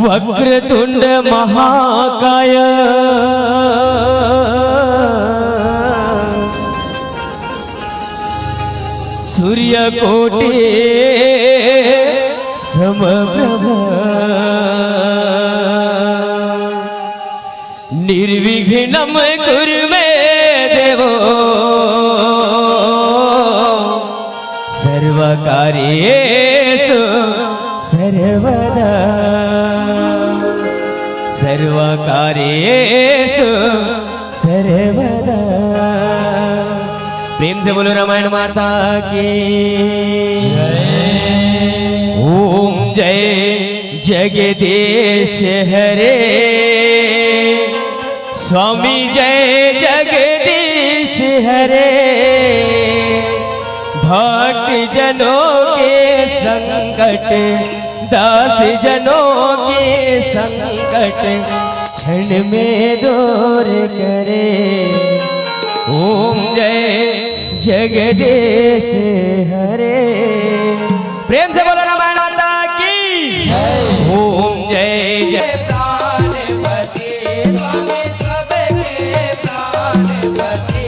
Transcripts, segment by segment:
वक्रतुंड महाकाय सूर्यकोटि समप्रभ निर्विघ्नं कुरु मे देवो सर्वकार्येषु सर्वदा सर्वकार्येषु सर्वदा। प्रेम से बोलो रामायण माता की ओम जय जगदीश हरे स्वामी जय जगदीश हरे भक्त जनों के संकट दास जनों के संकट क्षण में दूर करे। ओम जय जगदीश हरे। प्रेम से बोलो रामायण माता की ओम जय जय प्राणपति स्वामी सबके प्राणपति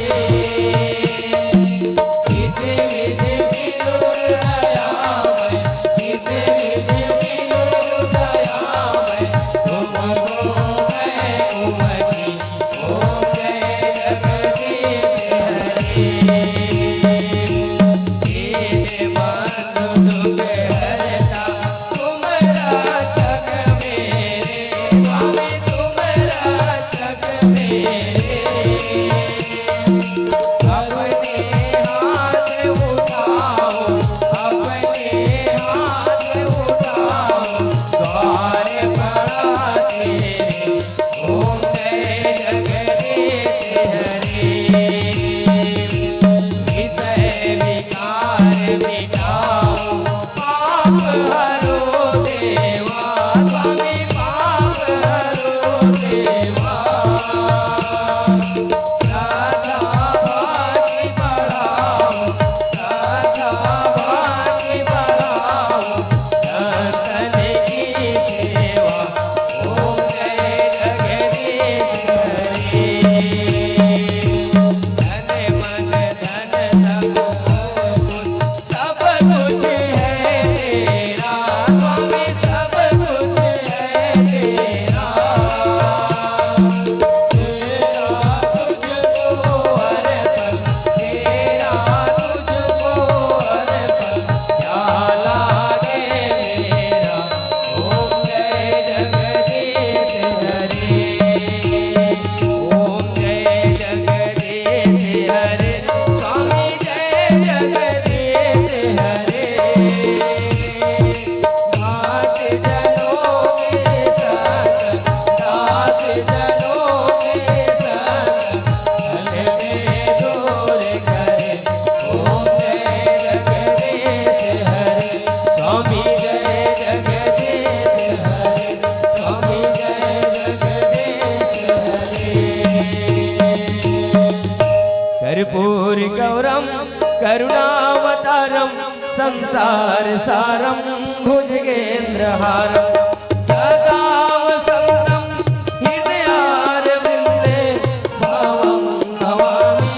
कर्पूर गौरम करुणावतारम संसार सारम भुजगेंद्रहारम सदा वसंतम हृदयारविंदे भवं भवामि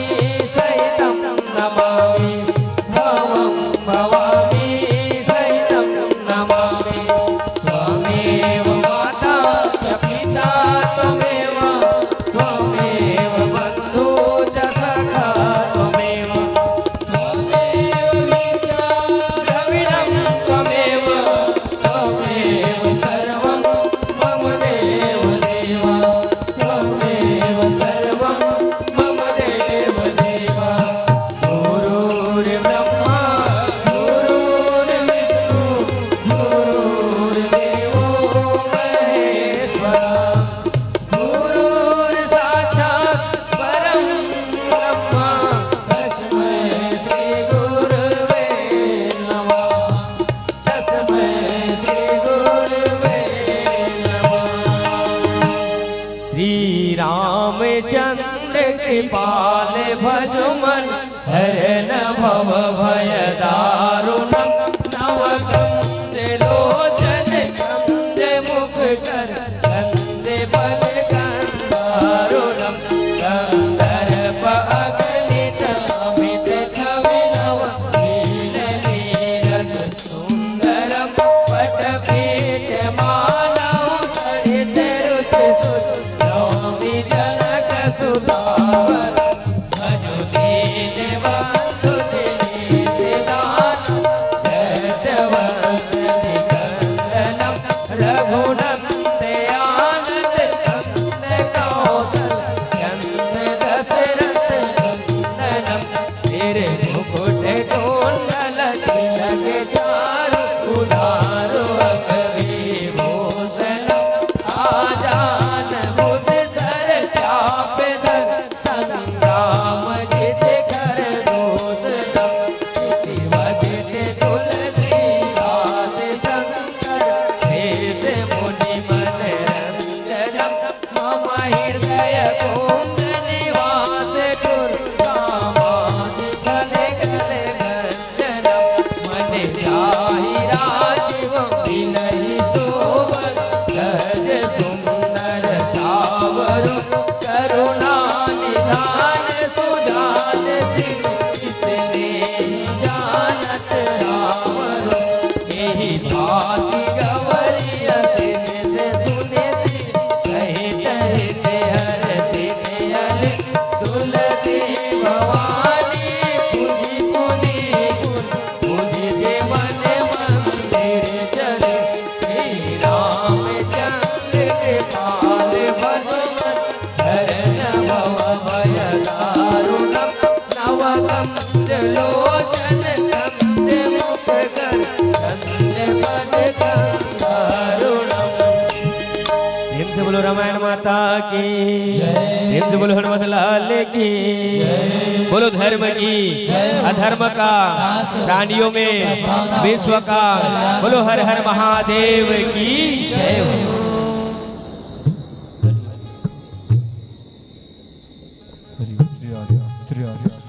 सहितं नमामि भवं भवामि सहितं नमामि। त्वमेव माता च पिता त्वमेव त्वमेव बन्धु च सखा त्वमेव त्वमेव विद्या द्रविणं त्वमेव त्वमेव सर्वं मम देव देव त्वमेव सर्वं मम देव देव। गुरुर्ब्रह्मा गुरुर्विष्णु गुरुर्देवो महेश्वरा गुरुर्साक्षात् परं ब्रह्म तस्मै श्री गुरवे नमः तस्मै श्री गुरवे नमः। श्री रामचंद्र कृपाल भजो मन हरन भव भय दारुणं नवकं भागी गवरिया सिने सुने कहे तहे हर सिने अल तुलसी भवानी पूजी पुनी पूजी जे मन मंदिर चले श्री रामचंद्र कृपाल भगवत शरण भव भय दारुणम नवकम लोचन कंद मुख कर कंद पद करुणम। प्रेम से बोलो रामायण माता की प्रेम से बोलो हनुमत लाल की बोलो धर्म की अधर्म का प्राणियों में विश्व का बोलो हर हर महादेव की जय हो। श्री आर्या